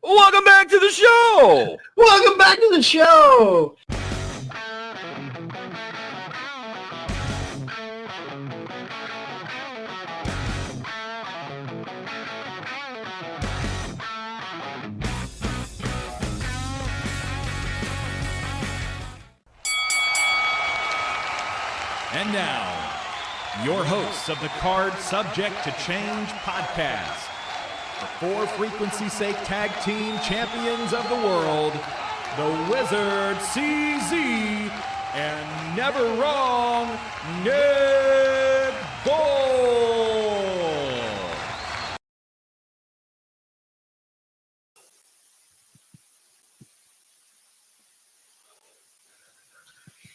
Welcome back to the show! Welcome back to the show! And now, your hosts of the Card Subject to Change podcast, the For Frequency's Sake Tag Team Champions of the World, the Wizard CZ, and Never Wrong Nick Gold.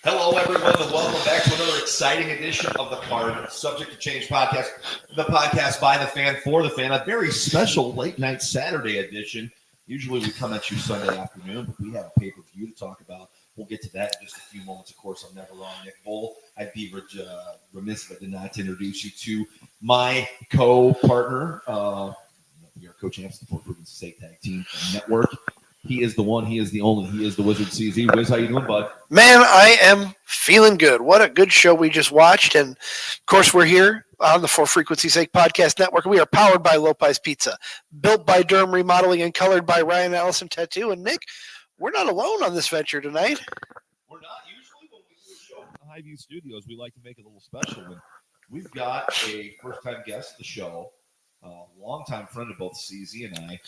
Hello, everyone, and welcome back to another exciting edition of the Card Subject to Change podcast, the podcast by the fan, for the fan, a very special late-night Saturday edition. Usually we come at you Sunday afternoon, but we have a pay-per-view to talk about. We'll get to that in just a few moments. Of course, I'm Never Wrong Nick Bull. I'd be remiss if I did not introduce you to my co-partner. We are co-champs of the For Frequency's Sake Tag Team Network. He is the one, he is the only, he is the Wizard CZ. Wiz, how you doing, bud? Man, I am feeling good. What a good show we just watched. And, of course, we're here on the For Frequency's Sake Podcast Network. We are powered by Lopez Pizza, built by Durham Remodeling, and colored by Ryan Allison Tattoo. And, Nick, we're not alone on this venture tonight. We're not. Usually when we do a show in the Highview Studios, we like to make it a little special. And we've got a first-time guest of the show, longtime friend of both CZ and I.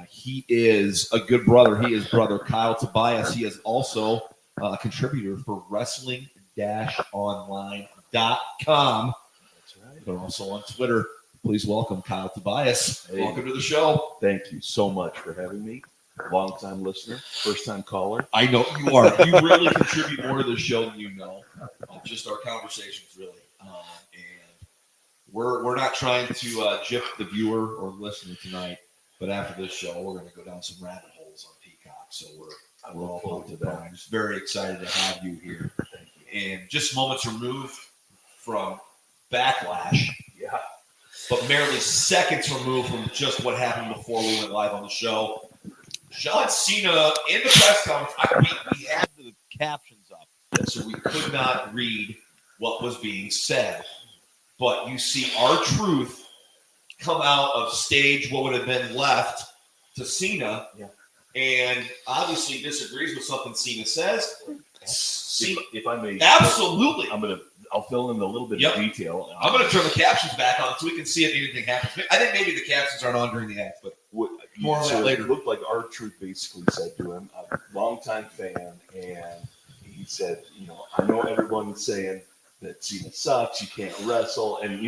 He is a good brother. He is brother Kyle Tobias. He is also a contributor for wrestling-online.com. That's right. They're also on Twitter. Please welcome Kyle Tobias. Hey. Welcome to the show. Thank you so much for having me. Long-time listener, first-time caller. I know you are. You really contribute more to the show than you know. Just our conversations, really. And we're not trying to gyp the viewer or listener tonight, but after this show, we're going to go down some rabbit holes on Peacock. So we're all pumped to that. I'm just very excited to have you here. Thank you. And just moments removed from Backlash. Yeah. But merely seconds removed from just what happened before we went live on the show. John Cena in the press conference, we had the captions up, so we could not read what was being said. But you see R-Truth come out of stage what would have been left to Cena, and obviously disagrees with something Cena says. If I may, Absolutely. I'll fill in a little bit of detail. I'm going to turn the captions back on so we can see if anything happens. I think maybe the captions aren't on during the act, but more on that later. It looked like R-Truth basically said to him, I'm a longtime fan, and he said, I know everyone's saying that Cena sucks, you can't wrestle, and,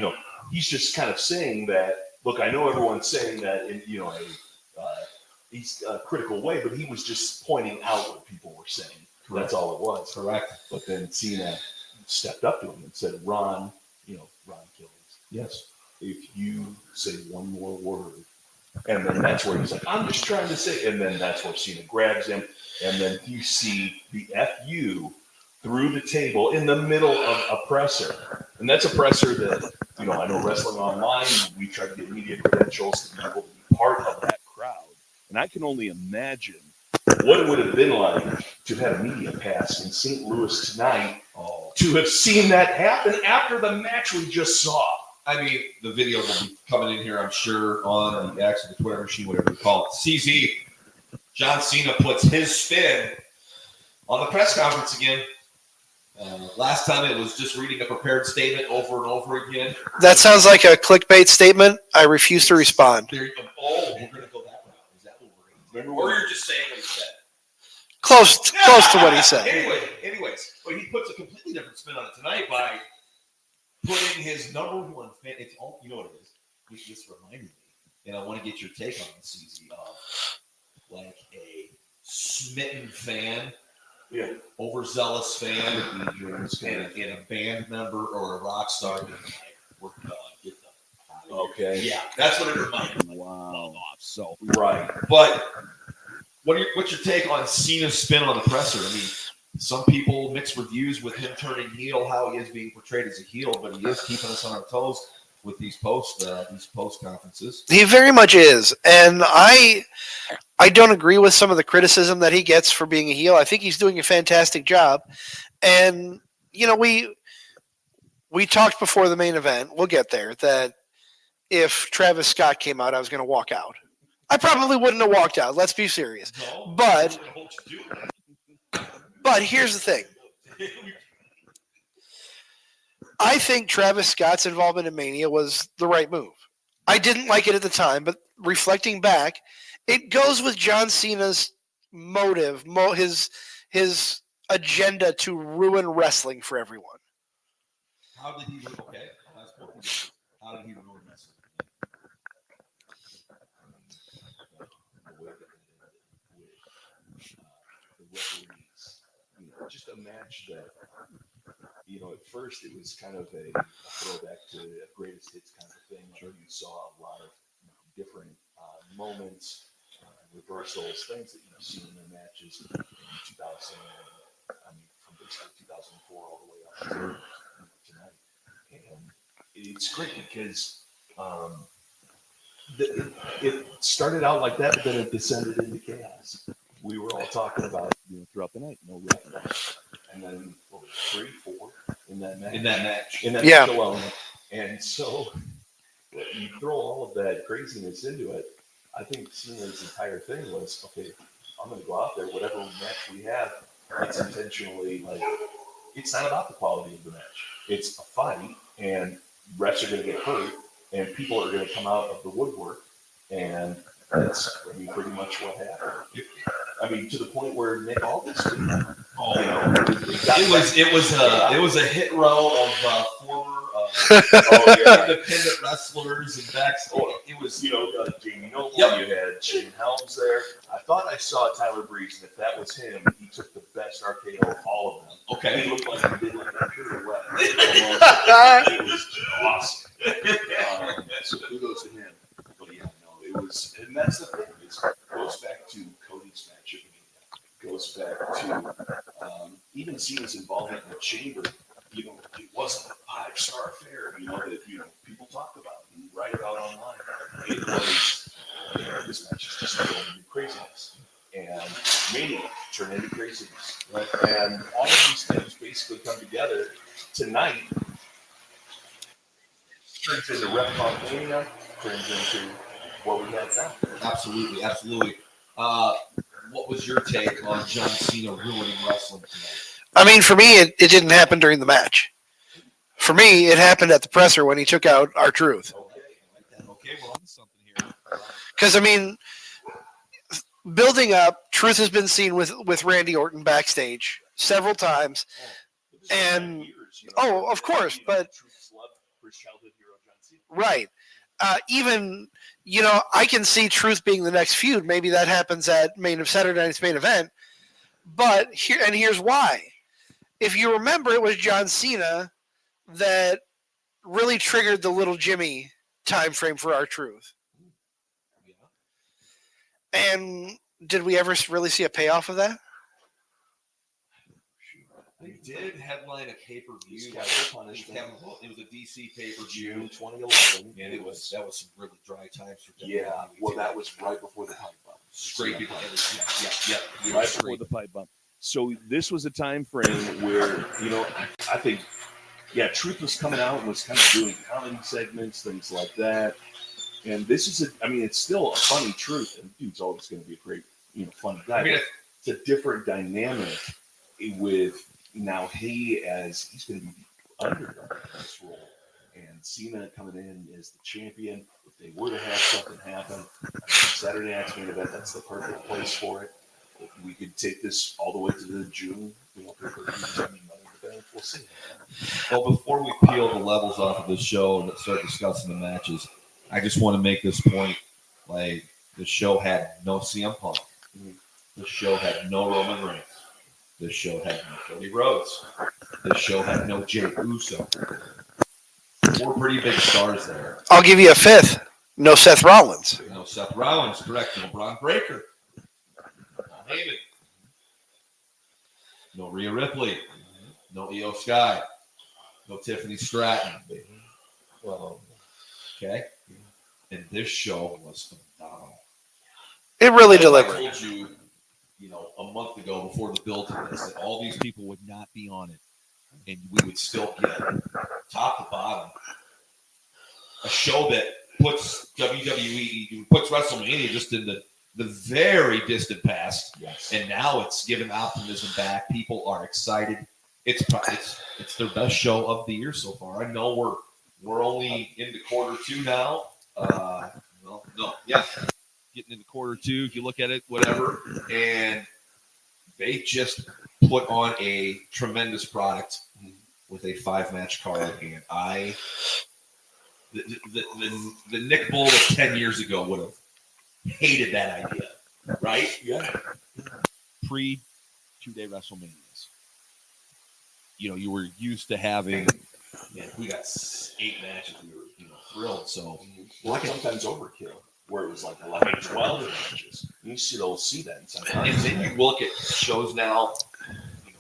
he's just kind of saying that, look, I know everyone's saying that in, a critical way, but he was just pointing out what people were saying. Correct. That's all it was. Correct. But then Cena stepped up to him and said, Ron Killings, Yes. if you say one more word. And then that's where he's like, I'm just trying to say, and then that's where Cena grabs him. And then you see the FU through the table in the middle of a presser. And that's a presser that, I know Wrestling Online, we try to get media credentials to be able to be part of that crowd. And I can only imagine what it would have been like to have a media pass in St. Louis tonight, to have seen that happen after the match we just saw. I mean, the video will be coming in here, I'm sure, on the X or the Twitter machine, whatever you call it. CZ, John Cena puts his spin on the press conference again. Last time it was just reading a prepared statement over and over again. That sounds like a clickbait statement. I refuse to respond. We're going to go that route. Is that what we're going to do? Or you're just saying what he said? Close to what he said. Anyways, but he puts a completely different spin on it tonight by putting his number one fan. It's all, you know what it is. He just reminded me, and I want to get your take on this, CZ, of like a smitten fan, overzealous fan, and a band member or a rock star being like, "We're done. Get the out of here." Okay. Yeah, that's what it reminded me. Wow. So right, but what's your take on Cena's spin on the presser? I mean, some people mix reviews with him turning heel, how he is being portrayed as a heel, but he is keeping us on our toes with these post conferences. He very much is, and I I don't agree with some of the criticism that he gets for being a heel. I think he's doing a fantastic job. And, we talked before the main event, we'll get there, that if Travis Scott came out, I was going to walk out. I probably wouldn't have walked out, let's be serious. But here's the thing. I think Travis Scott's involvement in Mania was the right move. I didn't like it at the time, but reflecting back, it goes with John Cena's motive, his agenda to ruin wrestling for everyone. How did he ruin? Okay, how did he ruin wrestling? The referees, just a match that, at first it was kind of a throwback to a greatest hits kind of thing. Sure, you saw a lot of different moments, reversals, things that you've seen in the matches in 2000. From basically 2004 all the way up to tonight, and it's great because it started out like that, but then it descended into chaos. We were all talking about throughout the night, no referees, and then 3, 4 in that match alone. And so you throw all of that craziness into it. I think Cena's entire thing was, okay, I'm going to go out there, whatever match we have, it's intentionally it's not about the quality of the match. It's a fight, and refs are going to get hurt, and people are going to come out of the woodwork, and that's pretty much what happened. To the point where Nick Aldis did that. It was a hit row of former independent wrestlers and backs. It was Jamie Noble. You had Shane Helms there. I thought I saw Tyler Breeze, and if that was him, he took the best RKO of all of them. Okay, he looked like he did like a pure wet. It was awesome. So kudos to him. But it was, and that's the thing. It goes back to Cody's match. It goes back to even Cena's involvement in the chamber. It wasn't a 5-star affair, that people talk about and write about online. It was, this match is just going into craziness, and Mania turned into craziness, right? And all of these things basically come together tonight. Turns into Ref Mania, turns into what we have now. Absolutely. What was your take on John Cena ruining wrestling tonight? For me, it didn't happen during the match. For me, it happened at the presser when he took out R-Truth. Okay, well, I'm something here. Because, building up, Truth has been seen with Randy Orton backstage several times. And, of course, but... Right. Even, I can see Truth being the next feud. Maybe that happens at Saturday night's main event. But here's why. If you remember, it was John Cena that really triggered the little Jimmy time frame for R-Truth. And did we ever really see a payoff of that? They did headline a pay-per-view. It was a DC pay-per-view, June 2011, and that was some really dry times for WWE. Yeah, well, that was right before the pipe bump. Scraping right before the pipe bump. So this was a time frame where I think, Truth was coming out and was kind of doing comedy segments, things like that. And this is it's still a funny Truth, and dude's always going to be a great, funny guy. It's a different dynamic with. Now he's going to be the underdog in this role, and Cena coming in as the champion. If they were to have something happen, Saturday night's main event, that's the perfect place for it. If we could take this all the way to the June, we'll see. Well, before we peel the levels off of this show and start discussing the matches, I just want to make this point: the show had no CM Punk, the show had no Roman Reigns. This show had no Cody Rhodes. This show had no Jey Uso. 4 pretty big stars there. I'll give you a 5th. No Seth Rollins. No Seth Rollins, correct. No Braun Breaker. No Heyman. No Rhea Ripley. No Io Sky. No Tiffany Stratton. Well, okay. And this show was phenomenal. It really I delivered. told you, a month ago before the build to this, that all these people would not be on it, and we would still get top to bottom a show that puts WWE, puts WrestleMania just in the very distant past, Yes. and now it's given optimism back. People are excited. It's their best show of the year so far. I know we're only into quarter 2 now. Getting into quarter 2 if you look at it, whatever, and they just put on a tremendous product with a 5-match card, and the Nick Bull of 10 years ago would have hated that idea, right? Yeah. Pre 2-day WrestleManias, you were used to having. We got 8 matches. We were, thrilled. So, Sometimes overkill, where it was like 11, 12 matches. You still see that in some and then you look at shows now.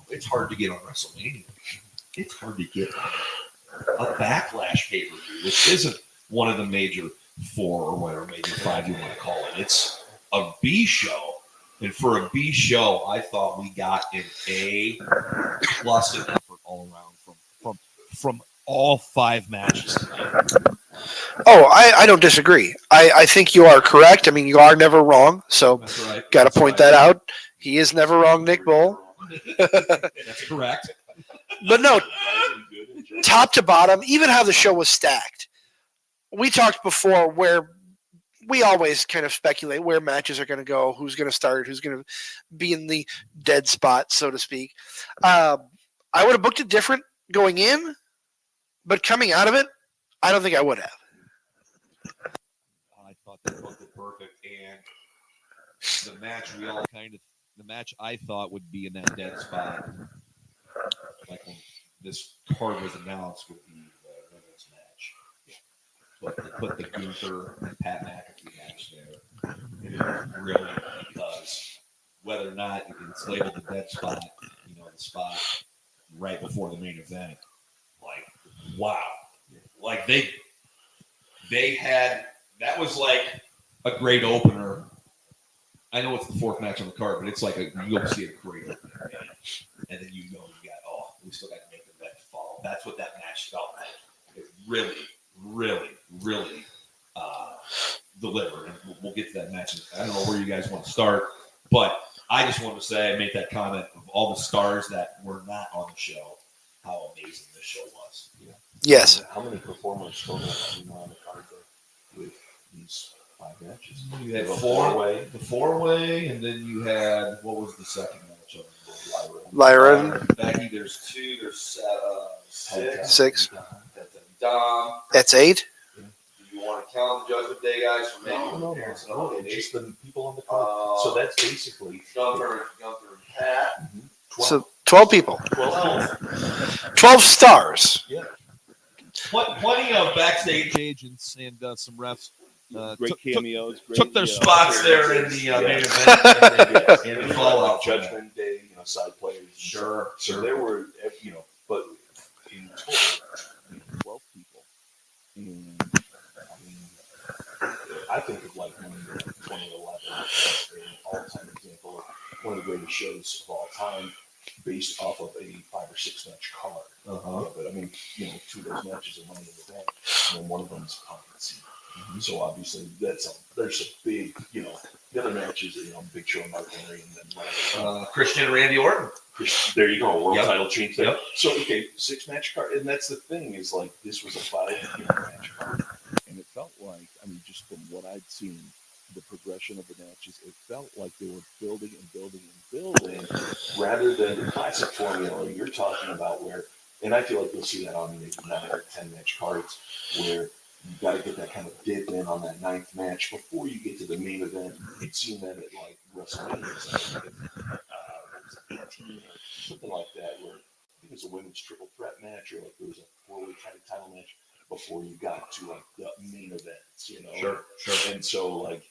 It's hard to get on WrestleMania. It's hard to get a Backlash pay-per-view, which isn't one of the major 4 or whatever, maybe 5 you want to call it. It's a B show. And for a B show, I thought we got an A+ in effort all around from all 5 matches tonight. Oh, I don't disagree. I think you are correct. I mean, you are never wrong. So, That's right. got to That's point right. that out. He is never wrong, Nick Bull. That's correct. But no, top to bottom, even how the show was stacked. We talked before where we always kind of speculate where matches are going to go, who's going to start, who's going to be in the dead spot, so to speak. I would have booked it different going in, but coming out of it, I don't think I would have. I thought they booked it perfect, and the match I thought would be in that dead spot, like when this card was announced, would be the women's match. But they put the Gunther and Pat McAfee match there. And it was really because whether or not it's labeled the dead spot, the spot right before the main event, like, wow. Like they had, that was like a great opener. I know it's the 4th match on the card, but it's like you'll see a great opener, man. And then we still got to make the event follow. That's what that match felt like. It really, really, really delivered. And we'll get to that match. I don't know where you guys want to start, but I just wanted to say, I made that comment of all the stars that were not on the show, how amazing this show was. Yes. How many performers total on the card there with these 5 matches? You had The 4-way, the 4-way, and then you had, what was the second match of Lyra. Becky, there's 2, there's 6. 6. That's Dom. That's 8. Do you want to count the Judgment Day guys for making No. appearances? It's just the people on the card. So that's basically Gunther and Pat. 12. So 12 people. 12 stars. Yeah. Plenty of backstage agents and some refs Great cameos. took their spots there in the main event and the Fallout Judgment Day, side players. Sure. So there were, but in total, 12 people. And I think of like 2011 as an all-time example of one of the greatest shows of all time, based off of a 5 or 6 match card. Yeah, but I mean, 2 of those matches are Money in the Bank, and then one of them is competency. So obviously, there's a big, the other matches, Big Show and Mark Henry, and then Christian and Randy Orton. there you go, world title change there. Yep. So 6-match card, and that's the thing is like this was a 5-match card, and it felt like, just from what I'd seen, the progression of the matches, it felt like they were building and building and building, rather than the classic formula you're talking about, where, and I feel like you'll see that on maybe 9 or 10-match cards, where you got to get that kind of dip in on that 9th match before you get to the main event. You'd seen that at like WrestleMania, 18 or something like that, where I think it was a women's triple threat match, or like there was a 4-way title match before you got to like the main events, Sure. And so like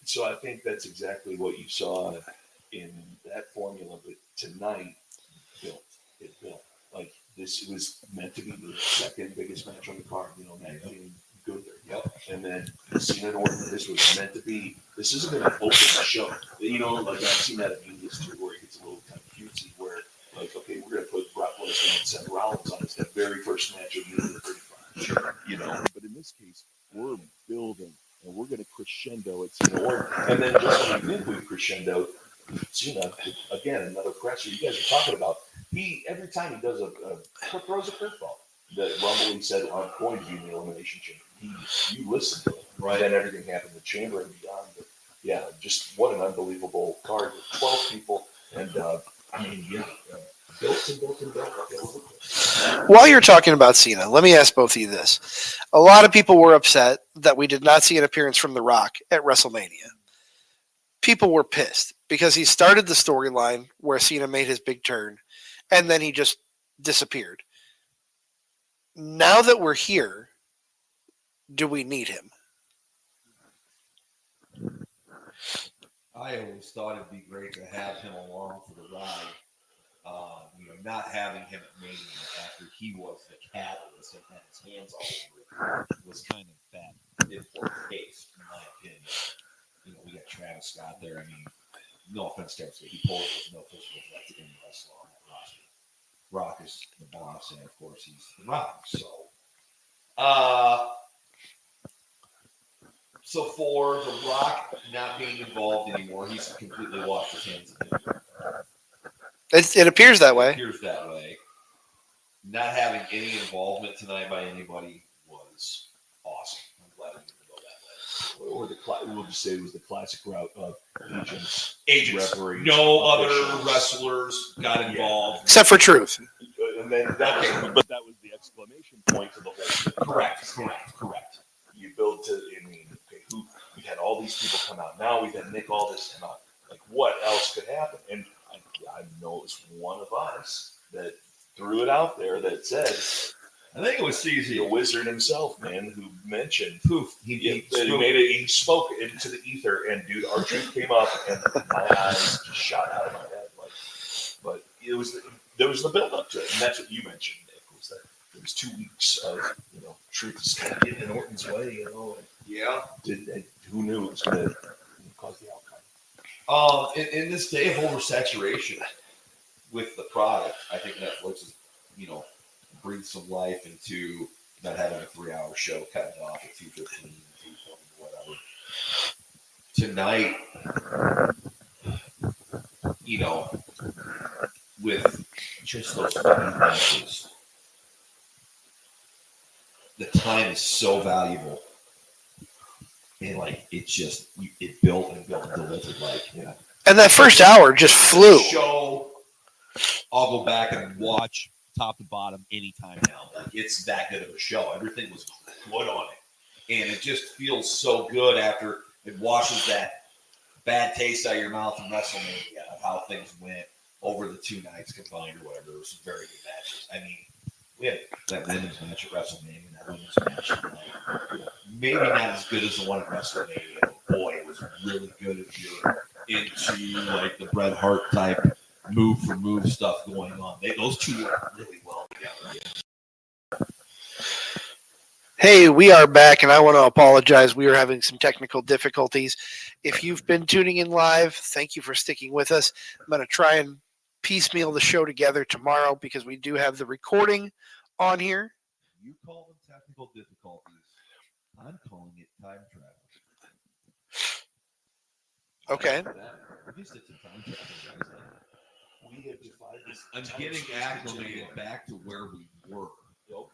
so I think that's exactly what you saw in that formula. But tonight, it built like this. It was meant to be the second biggest match on the card. Matt being good there. Yep. And then Cena and Orton, this was meant to be. This isn't going to open the show. You know, like I've seen that at Media's too, where it gets a little kind of cutesy, where like, okay, we're going to put Brock Lesnar and Seth Rollins on as that very first match of Media 35. Sure, you know. But in this case, we're building, and we're going to crescendo at Cena Orton, and then just when we think we've crescendoed, Cena again another presser. You guys are talking about every time he does throws a curveball. That Rumble he said, I'm going to be in the elimination chamber. You listen to it, right? And everything happened in the chamber and beyond. But yeah, just what an unbelievable card with 12 people. And built and built and built. While you're talking about Cena, let me ask both of you this. A lot of people were upset that we did not see an appearance from The Rock at WrestleMania. People were pissed because he started the storyline where Cena made his big turn, and then he just disappeared. Now that we're here, do we need him? I always thought it'd be great to have him along for the ride. Not having him at Mania after he was the catalyst and had his hands all over it was kind of bad in poor taste, in my opinion. We got Travis Scott there. I mean, no offense to him, he pulled it with no physical threat to any wrestler on that roster. Rock is the boss, and of course he's the Rock. So for The Rock not being involved anymore, he's completely washed his hands of it. It appears that way. It appears that way. Not having any involvement tonight by anybody was awesome. I'm glad we didn't go that way. Or we'll just say it was the classic route of agents. Referees. No other wrestlers got involved. Except for Truth. And then that was the exclamation point to the whole thing. Correct. You build to, we had all these people come out. Now we've had Nick Aldis come out. Like, what else could happen? And I know it was one of us that threw it out there that said, I think it was CZ, the wizard himself, man, who mentioned he spoke into the ether, and dude, our truth came up, and my eyes just shot out of my head. But there was the build up to it, and that's what you mentioned, Nick, was that there was 2 weeks of truth just kind of getting in Orton's way, who knew it was going to cause the outcome? In this day of oversaturation with the product, I think Netflix is, breathed some life into not having a 3-hour show, cutting it off at 2:15, 2:20, whatever. Tonight, with just those matches, the time is so valuable. And it built and delivered. And that first hour just flew. Show, I'll go back and watch top to bottom anytime now. It's that good of a show. Everything was good on it, and it just feels so good after it washes that bad taste out of your mouth in WrestleMania of how things went over the 2 nights combined or whatever. There were some very good matches. I mean, we had that women's match at WrestleMania, that women's match tonight. Maybe not as good as the one at WrestleMania, but boy, it was really good if you're into the Bret Hart type move for move stuff going on. Those two work really well together. Hey, we are back, and I want to apologize. We were having some technical difficulties. If you've been tuning in live, thank you for sticking with us. I'm going to try and piecemeal the show together tomorrow because we do have the recording on here. You call them technical difficulties. I'm calling it time travel. Okay. At least it's a time travel, guys. We have defied this. I'm getting acclimated back to where we were. Okay.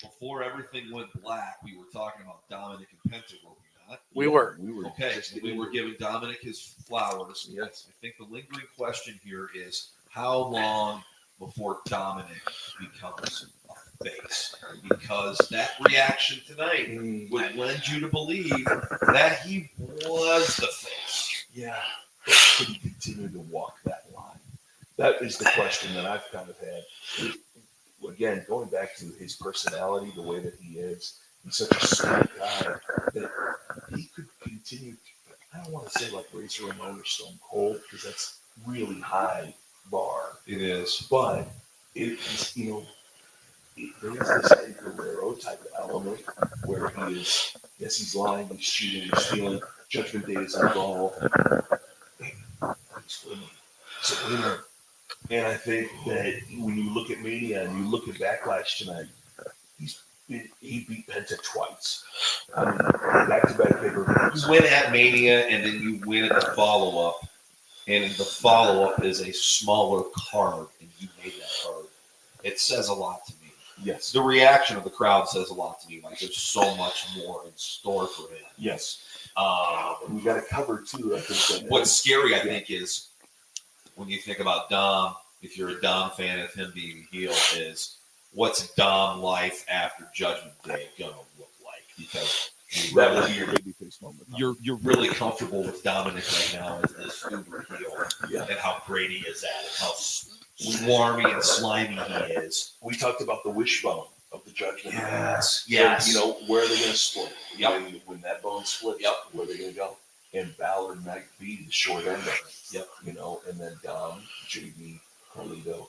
Before everything went black, we were talking about Dominic and Penta, were we not? We were. Okay, so we were giving Dominic his flowers. Yes. I think the lingering question here is how long before Dominic becomes a face? Because that reaction tonight would lend you to believe that he was the face. Yeah. Could he continue to walk that line? That is the question that I've kind of had. Again, going back to his personality, the way that he is, he's such a sweet guy that he could continue. I don't want to say like Razor Ramon or Stone Cold because that's really high bar. It is. But it's There's this Eddie Guerrero type of element where he is, yes, he's lying, he's cheating, he's stealing, Judgment Day is involved. He's winning. He's a winner. And I think that when you look at Mania and you look at Backlash tonight, he beat Penta twice. Back-to-back pay-per-views. You win at Mania, and then you win at the follow-up. And the follow-up is a smaller card, and you made that card. It says a lot to me. Yes. The reaction of the crowd says a lot to me. Like, there's so much more in store for him. Yes. We got to cover, too, I think. What's scary, I think, is when you think about Dom, if you're a Dom fan of him being a heel, is what's Dom life after Judgment Day going to look like? Because that would be your babyface moment. You're really comfortable with Dominic right now as this uber heel, Yeah. and how great he is at it, how swarmy and slimy he is. We talked about the wishbone of the Judgment Day. Yes. Where are they going to split? Yep. When that bone splits, Yep. where are they going to go? And Balor might be the short end of it. Yep. And then Dom, JB, Carlito,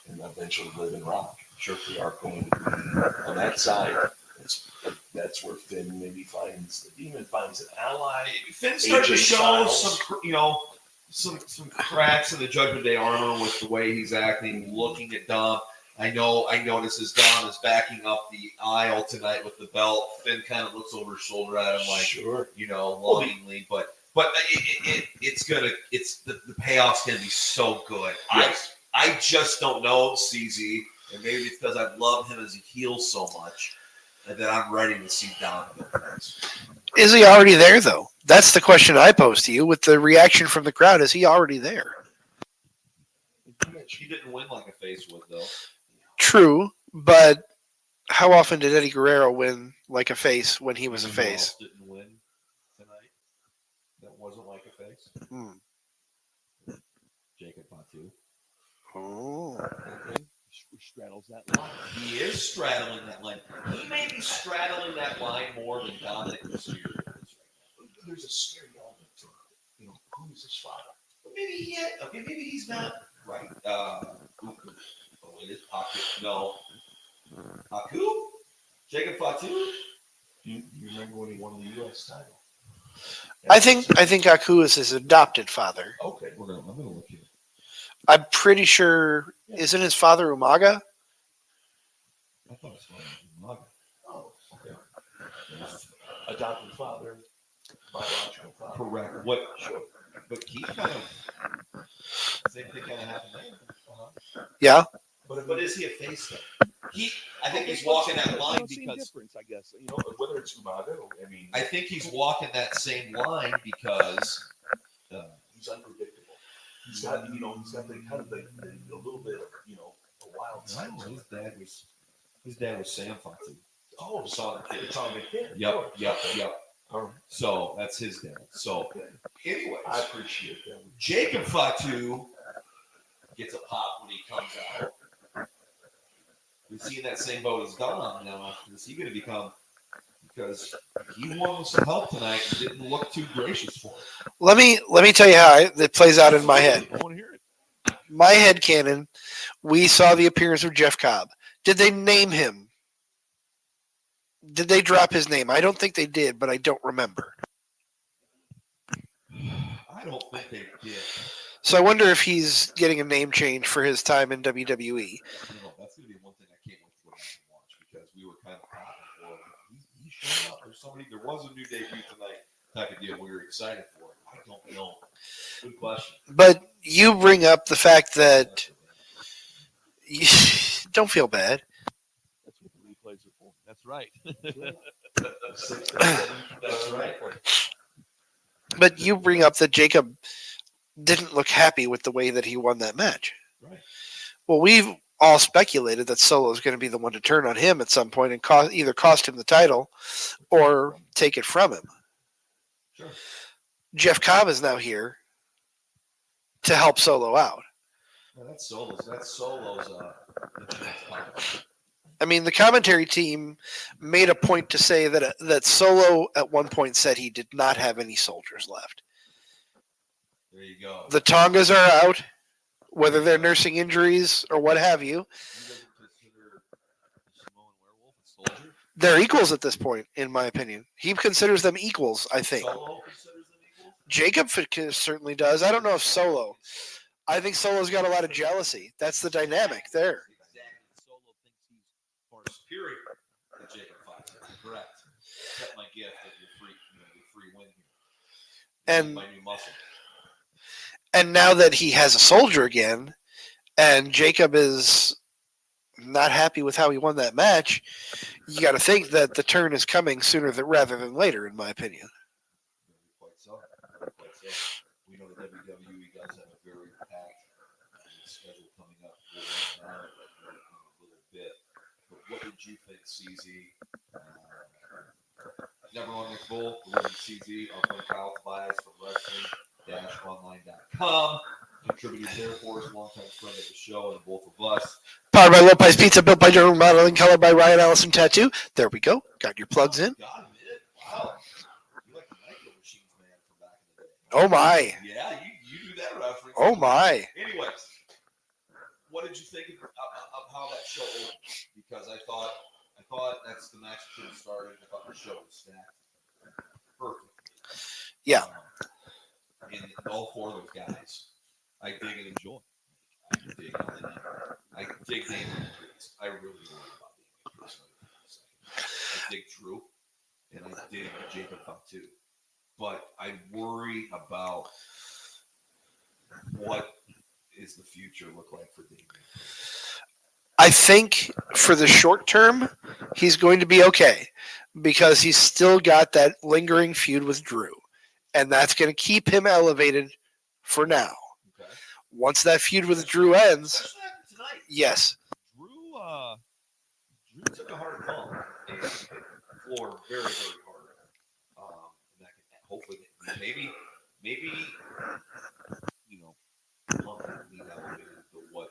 and eventually Liv and Rock. Sure, they are going to be on that side. That's where Finn maybe finds the Demon, finds an ally. Finn starts to AJ show Styles. some cracks in the Judgment Day armor with the way he's acting, looking at Dom. I notice as Dom is backing up the aisle tonight with the belt. Finn kind of looks over his shoulder at him like, Sure. longingly, but the payoff's gonna be so good. Yes. I just don't know, CZ, and maybe it's because I love him as a heel so much that I'm ready to see Dom go next. Is he already there, though? That's the question I pose to you. With the reaction from the crowd, is he already there? He didn't win like a face would, though. True, but how often did Eddie Guerrero win like a face when he was a Who face? else didn't win tonight? That wasn't like a face. Jacob Fatu. Oh. Straddles that line. He is straddling that line. He may be straddling that line more than Dominic Mysterio is. There's a scary element to it. Who's his father? Maybe he's not right. It is Paku. No. Paku? Jacob Fatu? You remember when he won the U.S. title? I think Aku is his adopted father. Okay. I'm gonna look here. I'm pretty sure. Isn't his father Umaga? I thought it was Maga. Oh, okay. Adopted father, biological father. Correct. But he kind of same thing kind of happened there. Yeah. But is he a face though? I think he's walking that line because difference, I guess. Whether it's Umaga, I think he's walking that same line because he's unpredictable. He's got, he's got the kind of the little bit of, a wild side. His dad was Sam Fatu. Oh, Sonic Kid. It's on the kid. Yep. All right. So that's his dad. So, anyways, I appreciate that. Jacob Fatu gets a pop when he comes out. Is he in that same boat as Dom now? Is he going to become? Because he wanted some help tonight and didn't look too gracious for it. Let me tell you how it plays out in my head. I want to hear it. My head canon. We saw the appearance of Jeff Cobb. Did they name him? Did they drop his name? I don't think they did, but I don't remember. I don't think they did. So I wonder if he's getting a name change for his time in WWE. That's going to be one thing I can't wait to watch because we were kind of proud for he showed up. There was a new debut tonight type of deal we were excited for. I don't know. Good question. But you bring up the fact that don't feel bad. That's what the replays are for. That's right. That's right. But you bring up that Jacob didn't look happy with the way that he won that match. Right. Well, we've all speculated that Solo is going to be the one to turn on him at some point and either cost him the title or take it from him. Sure. Jeff Cobb is now here to help Solo out. Well, that's Solo's. I mean, the commentary team made a point to say that Solo at one point said he did not have any soldiers left. There you go. The Tongas are out, whether they're nursing injuries or what have you. He doesn't consider They're equals at this point, in my opinion. He considers them equals, I think. Solo considers them equals? Jacob certainly does. I don't know if Solo. I think Solo's got a lot of jealousy. That's the dynamic there. Exactly. Solo thinks he's far superior to Jacob Fox. Correct. Accept my gift of your free win here. And my new muscle. And now that he has a soldier again, and Jacob is not happy with how he won that match, you got to think that the turn is coming sooner rather than later, in my opinion. Quite so. We know that WWE does have a very packed schedule coming up. We'll run down it a little bit. But what did you think, CZ? Never on Nick Bull, CZ, our friend Kyle Tobias from wrestling-online.com. Contributed there for us, longtime friend of the show, and both of us. Powered by Lopez Pizza, built by Durham Modeling, colored by Ryan Allison Tattoo. There we go. Got your plugs in. Got him in. Wow. You like the micro machines, man, from back in the day. Oh, my. Yeah, you do that reference. Oh, my. Anyways, what did you think of how that show opened? Because I thought that's the match that should have started. I thought the show was stacked perfect. Yeah. And all four of those guys, I dig and enjoy. I dig Damon Priest. I really like about Damon Priest. I dig Drew, and I dig Jacob Fatu. But I worry about what is the future look like for Damon Priest. I think for the short term, he's going to be okay because he's still got that lingering feud with Drew. And that's going to keep him elevated for now. Okay. Once that feud with Drew ends, That's what happened tonight. yes. Drew took a hard bump and hit the floor very, very hard. And that can hopefully maybe Punk can be elevated to what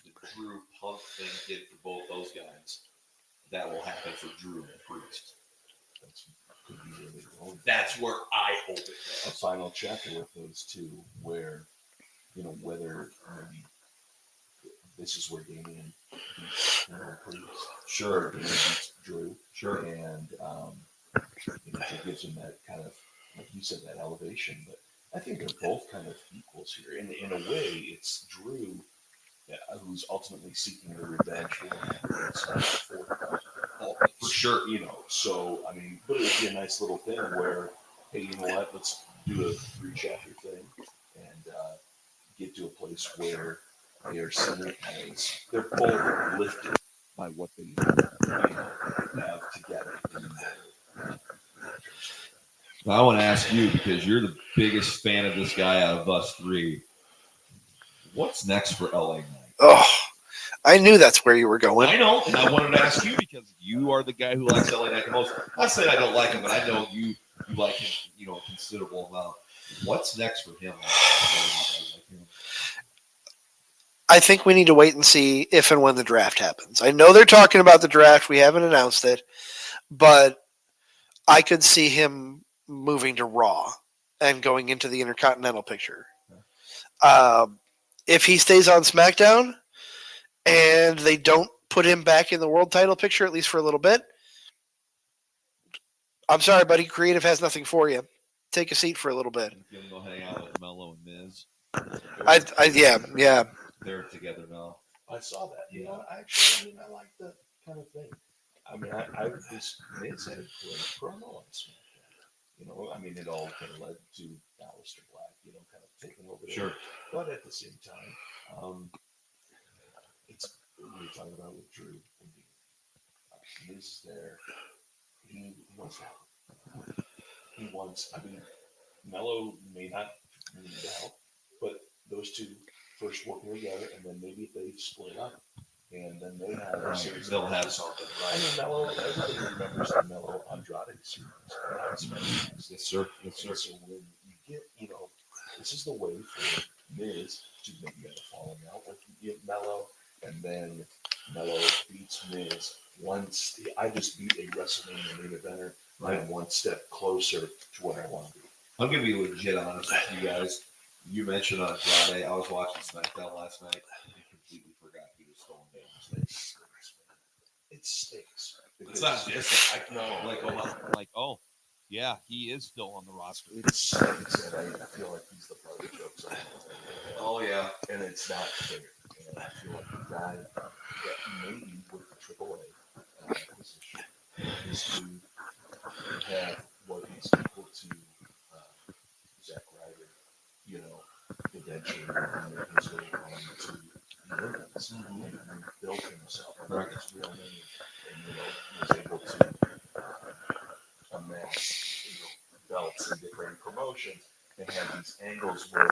the Drew Punk thing did for both those guys. That will happen for Drew and Priest. Could be really cool. That's where I hope it A goes. final chapter with those two, where whether maybe this is where Damien beats Priest, Sure. Damien beats Drew, Sure. and it gives him that kind of, like you said, that elevation. But I think they're both kind of equals here. In a way, it's Drew who's ultimately seeking the revenge for For sure. So, I mean, but it would be a nice little thing where, hey, you know what, let's do a 3-chapter thing and get to a place where they are seen as, they're both lifted by what they have together. I want to ask you, because you're the biggest fan of this guy out of us three, what's next for LA Knight? Oh, I knew that's where you were going. I know, and I wanted to ask you because you are the guy who likes LA Knight the most. Not saying I don't like him, but I know you like him, a considerable amount. What's next for him? I think we need to wait and see if and when the draft happens. I know they're talking about the draft. We haven't announced it, but I could see him moving to Raw and going into the Intercontinental picture. If he stays on SmackDown and they don't put him back in the world title picture, at least for a little bit, I'm sorry, buddy. Creative has nothing for you. Take a seat for a little bit. He's gonna go hang out with Mello and Miz. Yeah. They're together now. I saw that. I like that kind of thing. I mean, this Miz had a great promo on SmackDown. It all kind of led to Aleister Black, kind of taking over. Sure. But at the same time, it's what we're talking about with Drew. Miz is there. He wants help. Mello may not need the help, but those two first working together, and then maybe they split up, and then they have a series. They'll have something, right? Mello, everybody remembers the Mello Andrade series. Yes, sir. So when you get, this is the way for Miz to maybe get a falling out. Like you get Mello, and then Mello beats Miz. I just beat a WrestleMania main eventer. Right. I'm one step closer to what I want to be. I'm gonna be legit honest with you guys. You mentioned on Friday, I was watching SmackDown last night and completely forgot he was stolen down. It stinks. It's not distant. I know. Oh, yeah, he is still on the roster. It's like I said, I feel like he's the butt of the jokes. Oh, yeah. And it's not fair. And I feel like the guy that maybe with the AAA position is to have what is equal to Zack Ryder, you know, eventually make his way on to the Olympics and built himself, Right. his real name, and was able to amass belts and different promotions and have these angles where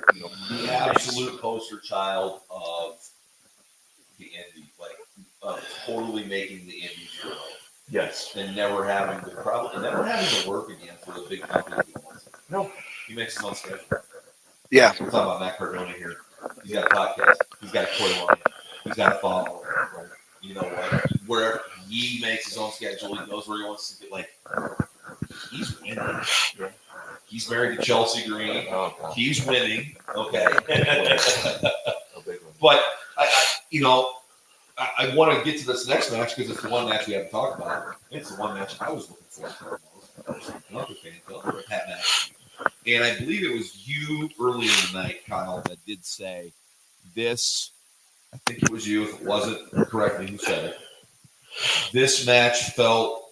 The absolute poster child of the indie, totally making the indie grow. yes, And never having to work again for the big company he wants. no, He makes his own schedule. Yeah. We're talking about Matt Cardone here. He's got a podcast. He's got a toy line. He's got a follower. Right? You know what? Where he makes his own schedule, he knows where he wants to get. He's winning. Yeah. He's married to Chelsea Green. Oh, God. He's winning. Okay. A big one. But I want to get to this next match because it's the one match we haven't talked about. It's the one match I was looking forward to the most. Another fan film, Pat McAfee. And I believe it was you early in the night, Kyle, that did say this. I think it was you. If it wasn't correctly, who said it? This match felt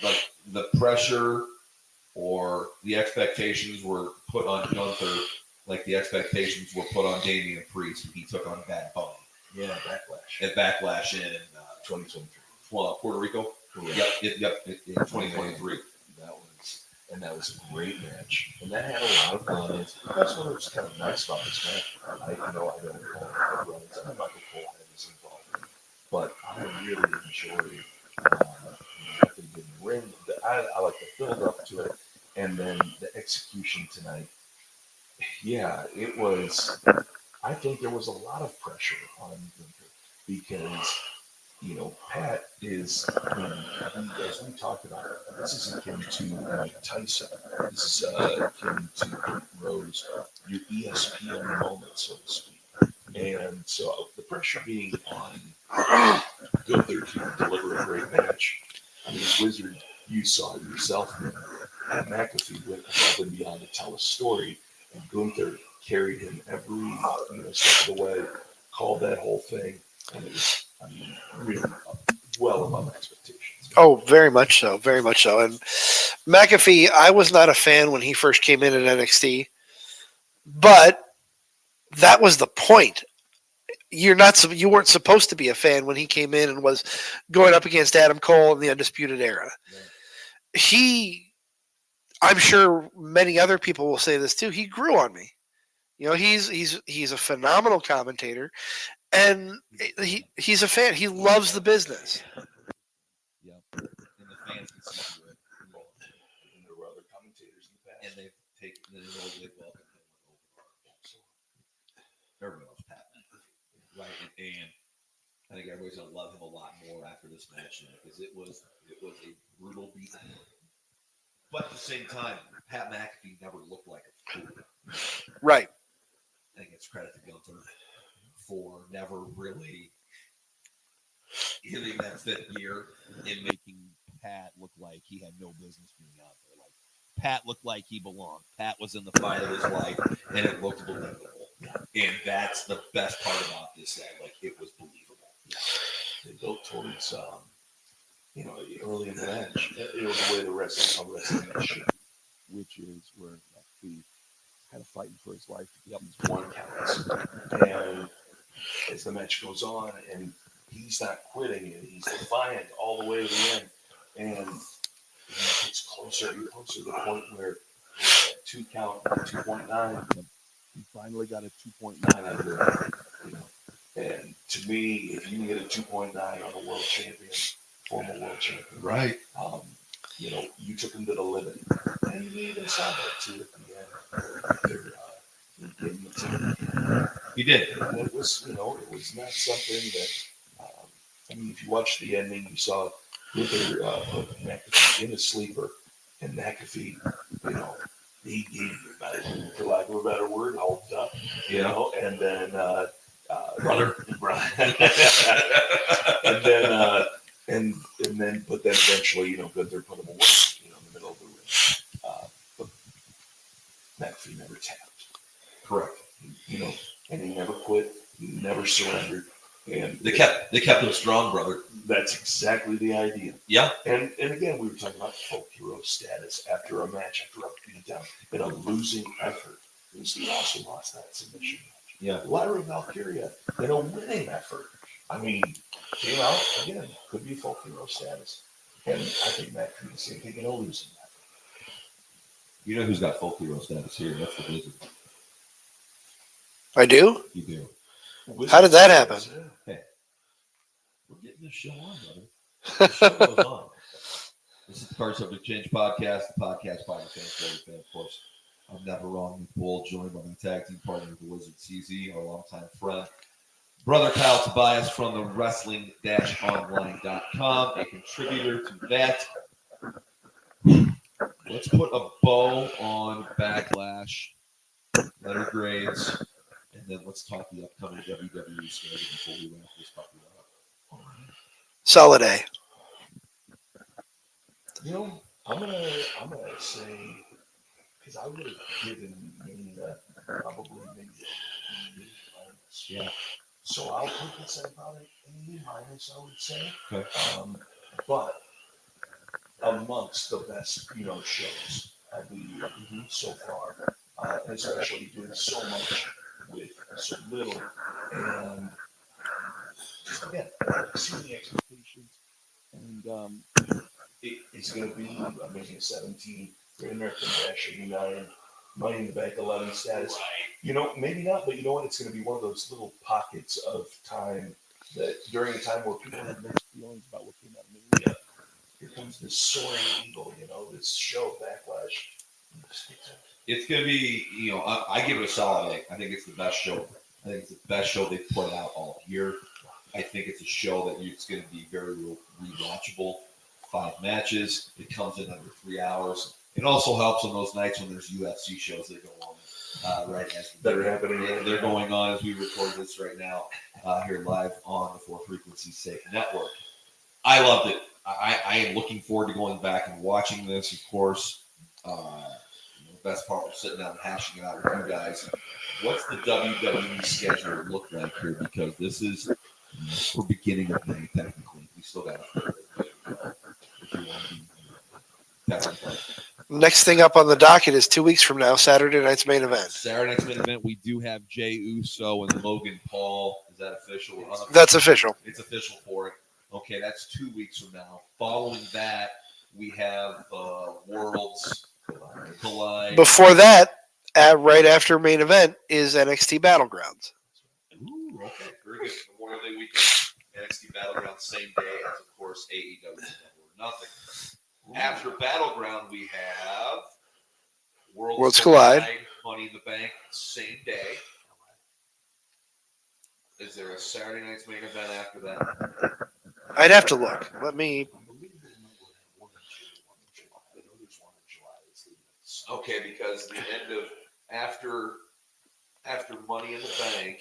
like the pressure or the expectations were put on Gunther, like the expectations were put on Damian Priest, and he took on Bad Bunny. Yeah, Backlash. At Backlash in 2023. Puerto Rico. Correct. Yep, in 2023. That was a great match, and that had a lot of runs. That's what was kind of nice about this match. I don't call it runs. I know Michael Cole had his involvement, but I really enjoyed the ring. I like the build up to it, and then the execution tonight. Yeah, it was. I think there was a lot of pressure on Gunther because, Pat is, as we talked about, this is akin to Mike Tyson. This is akin to Pete Rose, your ESPN moment, so to speak. And so the pressure being on Gunther to deliver a great match. I mean, Wizard, you saw it yourself. Pat McAfee went above and beyond to tell a story, and Gunther carried him every step of the way, called that whole thing, and it was, really well above expectations. Oh, very much so. Very much so. And McAfee, I was not a fan when he first came in at NXT, but that was the point. You weren't supposed to be a fan when he came in and was going up against Adam Cole in the Undisputed Era. Yeah. I'm sure many other people will say this too. He grew on me. He's a phenomenal commentator, and he's a fan. He loves the business. Yeah, and the fans can see through it. And there were other commentators in the past, and they've taken the welcome him with open arms. Everybody loves Pat McAfee, right? And I think everybody's gonna love him a lot more after this match because it was a brutal beat. But at the same time, Pat McAfee never looked like a fool. Right. I think it's credit to Gunther for never really hitting that fifth gear and making Pat look like he had no business being out there. Like Pat looked like he belonged. Pat was in the fight of his life, and it looked believable. And that's the best part about this. That it was believable. They built towards, early in the match. It was the way the wrestling match should, which is where McAfee kind of fighting for his life to get these one counts. And as the match goes on, and he's not quitting, and he's defiant all the way to the end, and he gets closer and closer to the point where that 2 count, 2.9. He finally got a 2.9 out of it. And to me, if you can get a 2.9 on a world champion, former world champion, Right. You took him to the limit, and you even saw that too at the end. He gave him the team. He did. And it was, it was not something that. If you watched the ending, you saw Luther put McAfee in a sleeper, and McAfee, he gave him, for lack of a better word, helped up, and then brother, and then, but then eventually, Gunther put him away, in the middle of the ring. But McAfee never tapped. Correct. And he never quit. He never surrendered. And They kept him strong, brother. that's exactly the idea. Yeah. And again, we were talking about folk hero status after a match, after a beatdown, in a losing effort. Steve Austin lost that submission match. Yeah. Lyra Valkyria in a winning effort. I mean, came out again, could be folk hero status. And I think Matt could be the same thing in a losing effort. You know who's got folk hero status here? That's the Blizzard. I do? You do. How did that happen? Hey, we're getting this show on, brother. The show goes on. This is the Card Subject Change podcast, the podcast by the fan, for the fan, of course. I'm never wrong with Bull, joined by my tag team partner, the Wizard CZ, our longtime friend, brother Kyle Tobias from the wrestling-online.com, a contributor to that. Let's put a bow on Backlash, letter grades, and then let's talk the upcoming WWE schedule before we wrap this puppy up. Solid A. I'm gonna say, because I would have given Mania probably maybe an A-. Yeah. So I'll put this at about an A-, I would say. Okay. But amongst the best, shows I believe so far, especially doing so much with so little, and just again, exceeding the expectations, and it's going to be Amazing 17, Great American Bash 89, Money in the Bank 11 status. Maybe not, but you know what? It's going to be one of those little pockets of time that during a time where people have mixed feelings about what came out of Mania, here comes this soaring eagle, this show, Backlash. It's going to be, I give it a solid A. I think it's the best show. I think it's the best show they've put out all year. I think it's a show that it's going to be very rewatchable. 5 matches. It comes in under 3 hours. It also helps on those nights when there's UFC shows that go on right as that are happening. They're going on as we record this right now here live on the For Frequency's Sake Network. I loved it. I am looking forward to going back and watching this, of course. The best part was sitting down and hashing it out with you guys. What's the WWE schedule look like here? Because this is we're beginning of May, technically. We still got a if you want to be technically. Next thing up on the docket is 2 weeks from now, Saturday night's main event. Saturday night's main event, we do have Jey Uso and Logan Paul. Is that official? Or unofficial? That's official. It's official for it. Okay, that's 2 weeks from now. Following that, we have Worlds Collide. Before that, right after main event, is NXT Battlegrounds. Ooh, okay, very good. Memorial Day weekend, NXT Battleground, same day as, of course, AEW Double or Nothing. After Battleground, we have Worlds Collide, Money in the Bank, same day. Is there a Saturday night's main event after that? I'd have to look. Let me. Okay, because the end of after Money in the Bank.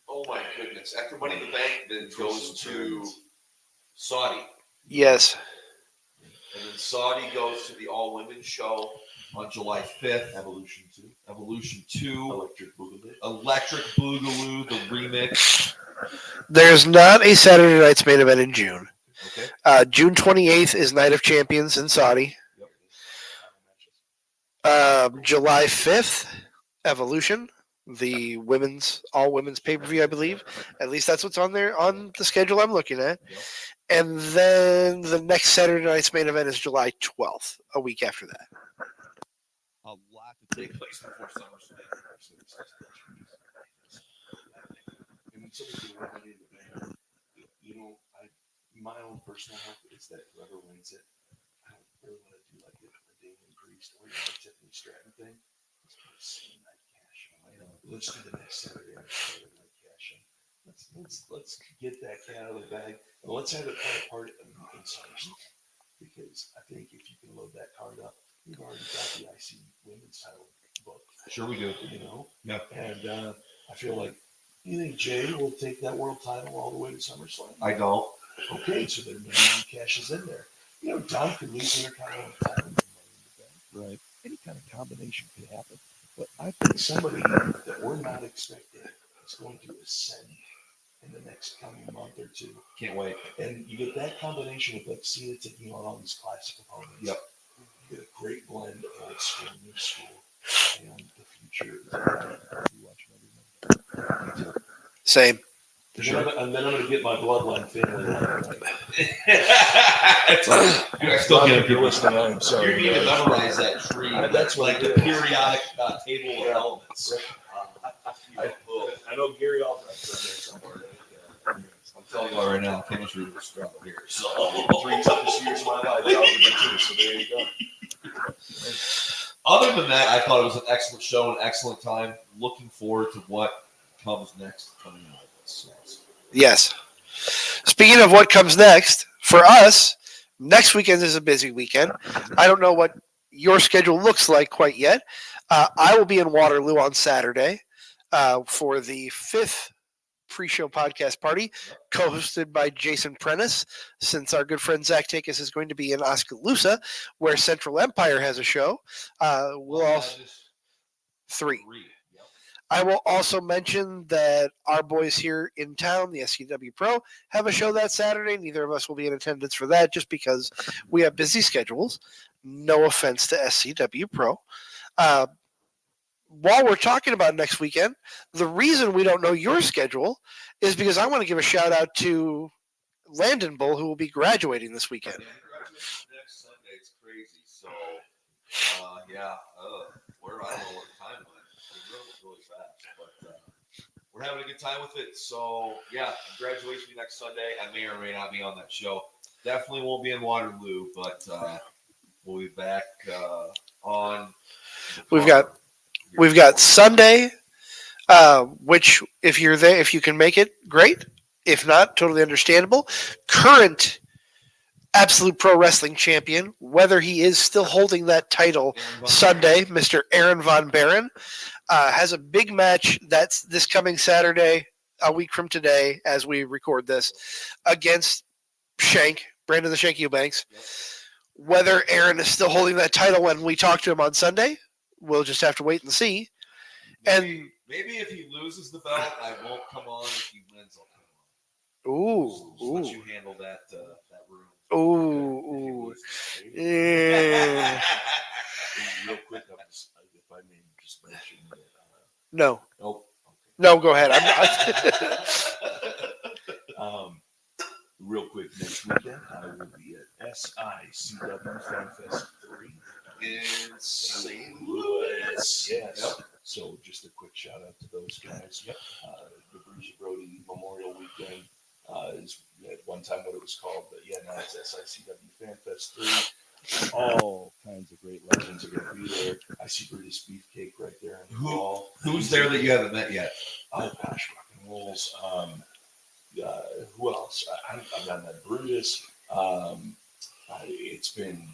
Oh my goodness! After Money in the Bank, then goes to Saudi. Yes. And then Saudi goes to the all-women show on July 5th. Evolution 2. Electric Boogaloo, the remix. There's not a Saturday night's main event in June. Okay. June 28th is Night of Champions in Saudi. July 5th, Evolution, the all women's pay-per-view, I believe. At least that's what's on there on the schedule I'm looking at. Yep. And then the next Saturday night's main event is July 12th, a week after that. A lot to take place before SummerSlam. My own personal hope is that whoever wins it, I don't really want to do like a Damien Priest or a Tiffany Stratton thing. Let's put a same night cash in. Let's do the next Saturday night cash in. Let's get that cat out of the bag and let's have it part in SummerSlam. Because I think if you can load that card up, we've already got the IC women's title book. Sure we do. Yeah. And I feel like You think Jay will take that world title all the way to SummerSlam? I don't. Okay, so then maybe he cashes in there. You know, Dom could lose Intercontinental title. Right. Any kind of combination could happen. But I think somebody that we're not expecting is going to ascend in the next coming month or two. Can't wait. And you get that combination with like Cena taking on all these classic opponents. Yep. You get a great blend of old school, new school, and the future is bright. I'll be watching every Monday. Same. And then I'm going to get my bloodline family line right. You're still If getting you're listening, I'm You sorry. need to memorize that tree. That's what like it the is. periodic table of elements. I know Gary Albright's in there somewhere. I'm telling you right now, chemistry was strong here. So 3 toughest years of my life, Albright's, so there you go. other than that, I thought it was an excellent show, an excellent time. Looking forward to what comes next coming out of this. Yes. Speaking of what comes next, for us, next weekend is a busy weekend. I don't know what your schedule looks like quite yet. I will be in Waterloo on Saturday for the 5th pre-show podcast party, co-hosted by Jason Prentice, since our good friend Zach Takis is going to be in Oskaloosa, where Central Empire has a show. We'll also 3. Yep. I will also mention that our boys here in town, the SCW Pro, have a show that Saturday. Neither of us will be in attendance for that just because we have busy schedules. No offense to SCW Pro. While we're talking about next weekend, the reason we don't know your schedule is because I want to give a shout out to Landon Bull, who will be graduating this weekend. Yeah, graduation next Sunday. It's crazy. So, yeah, I don't know what time went. It went really fast, but we're having a good time with it. So, yeah, graduation next Sunday. I may or may not be on that show. Definitely won't be in Waterloo, but we'll be back on. We've got Sunday, which if you're there, if you can make it, great. If not, totally understandable. Current Absolute Pro Wrestling champion, whether he is still holding that title Sunday, Mr. Aaron Von Baron, has a big match that's this coming Saturday, a week from today, as we record this, against Shank, Brandon the Shank Eubanks. Whether Aaron is still holding that title when we talk to him on Sunday, we'll just have to wait and see. And maybe if he loses the belt, I won't come on. If he wins, I'll come on. ooh, Just let you handle that room. ooh. Yeah. Real quick, if I may just mention that. No, Nope. no, go ahead. Real quick, next weekend I will be at SICW FanFest 3 in St. Louis. Yes. Yep. So just a quick shout out to those guys. Yep. The Bruiser Brody Memorial Weekend is at one time what it was called, but yeah, now it's SICW FanFest 3. All kinds of great legends are going to be there. I see Brutus Beefcake right there on the wall. Who's there that you haven't met yet? Oh gosh, rock and rolls. Who else? I've done that. Brutus. It's been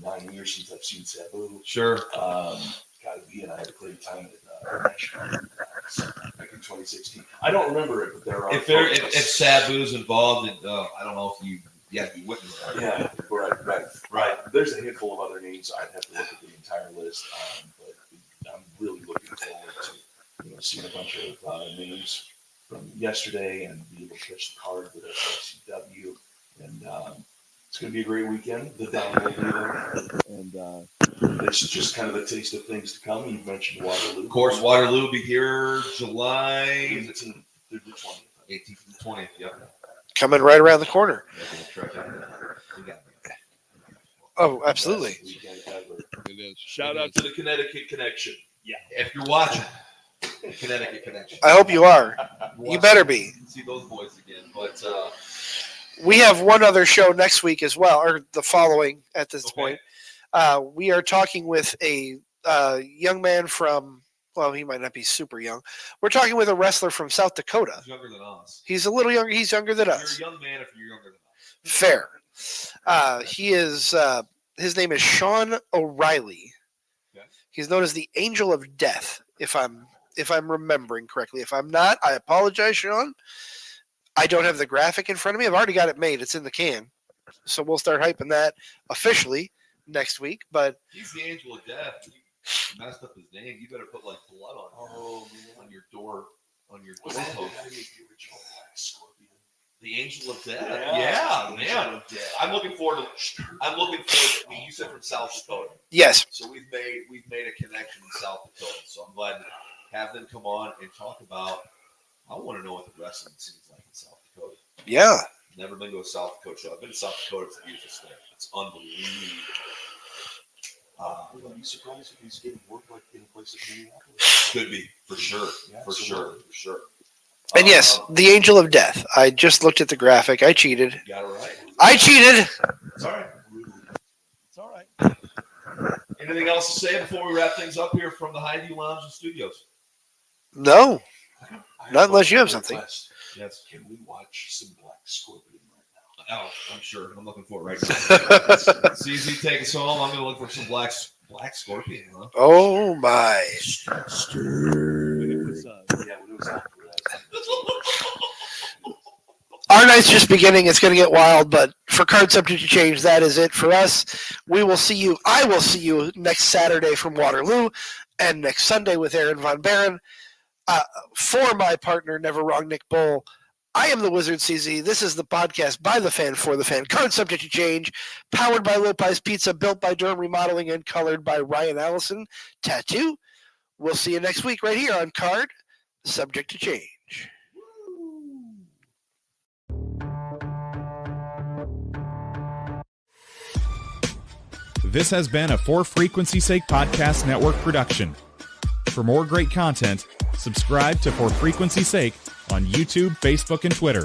9 years since I've seen Sabu. Sure. He and I had a great time at Nashville back in 2016. I don't remember it, but there are. If Sabu's involved, I don't know if you wouldn't. Yeah, right. There's a handful of other names. I'd have to look at the entire list, but I'm really looking forward to seeing a bunch of names from yesterday and be able to catch the card with SICW. And it's going to be a great weekend. The Down will be there. And this is just kind of a taste of things to come. You mentioned Waterloo. Of course, Waterloo will be here July 18th through the 20th. 18th to the 20th. Yep. Coming right around the corner. We got it. Oh, absolutely. Best weekend ever. It is. Shout out to the Connecticut Connection. Yeah. If you're watching, Connecticut Connection. I hope you are. You better be. See those boys again. But We have one other show next week as well, or the following at this Okay. point. We are talking with a young man from, well, he might not be super young. We're talking with a wrestler from South Dakota. he's younger than us. He's a little younger. He's younger than You're us. a young man if you're younger than us. Fair. He is. His name is Sean O'Reilly. Okay. He's known as the Angel of Death, if I'm if I'm remembering correctly. If I'm not, I apologize, Sean. I don't have the graphic in front of me. I've already got it made. It's in the can. So we'll start hyping that officially next week. But he's the angel of death. You messed up his name. You better put like blood on your door post. The angel of death. Yeah, man. I'm looking forward to. You said from South Dakota. yes, So we've made a connection in South Dakota. So I'm glad to have them come on and talk about. I want to know what the wrestling scene's like in South Dakota. yeah. Never been to a South Dakota show. I've been to South Dakota. It's a beautiful state. It's unbelievable. Would be surprised if he's getting work like in a place like Minneapolis. Could be for sure. Yeah, For sure. And yes, the angel of death. I just looked at the graphic. I cheated. You got it right. I cheated. It's all right. It's all right. Anything else to say before we wrap things up here from the Highview Lounge and Studios? No, not unless you have something. Yes. Can we watch some Black Scorpion right now? Oh, I'm sure. I'm looking for it right now. CZ, take us home. I'm going to look for some Black Scorpion. Huh? Oh my! Yeah, when it was out for that. Our night's just beginning. It's going to get wild, but for Card Subject to Change, that is it for us. We will see you. I will see you next Saturday from Waterloo, and next Sunday with Aaron Von Baron. For my partner, Never Wrong Nick Bull, I am the Wizard CZ. This is the podcast by the fan for the fan. Card Subject to Change, powered by Lopez Pizza, built by Durham Remodeling, and colored by Ryan Allison Tattoo. We'll see you next week right here on Card Subject to Change. This has been a For Frequency's Sake Podcast Network production. For more great content, subscribe to For Frequency's Sake on YouTube, Facebook, and Twitter.